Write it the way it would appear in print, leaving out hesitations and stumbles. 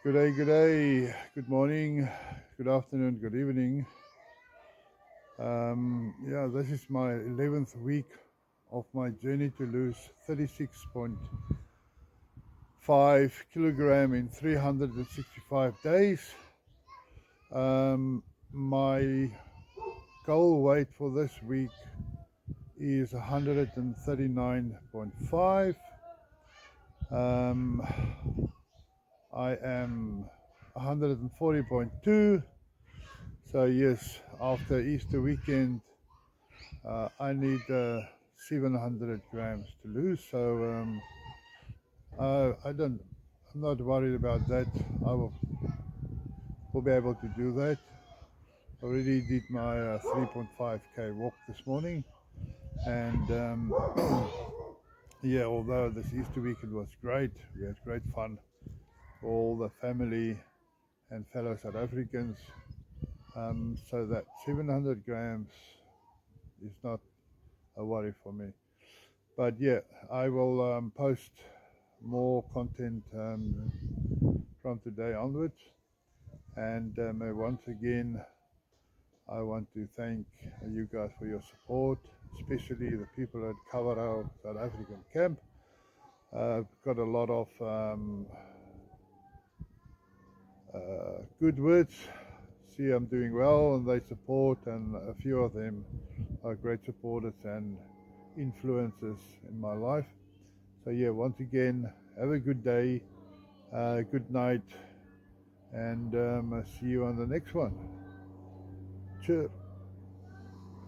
Good day, good morning, good afternoon, good evening. This is my 11th week of my journey to lose 36.5 kilogram in 365 days. My goal weight for this week is 139.5. I am 140.2. So yes, after Easter weekend, I need 700 grams to lose. So I'm not worried about that. I will be able to do that. Already did my 3.5k walk this morning, and yeah, although this Easter weekend was great, we had great fun. All the family and fellow South Africans. So that 700 grams is not a worry for me. But yeah, I will post more content from today onwards. And once again, I want to thank you guys for your support, especially the people at Kawarau South African camp. Got a lot of good words. See, I'm doing well, and they support, and a few of them are great supporters and influences in my life. So yeah, once again, have a good day, good night, and I'll see you on the next one. Cheers.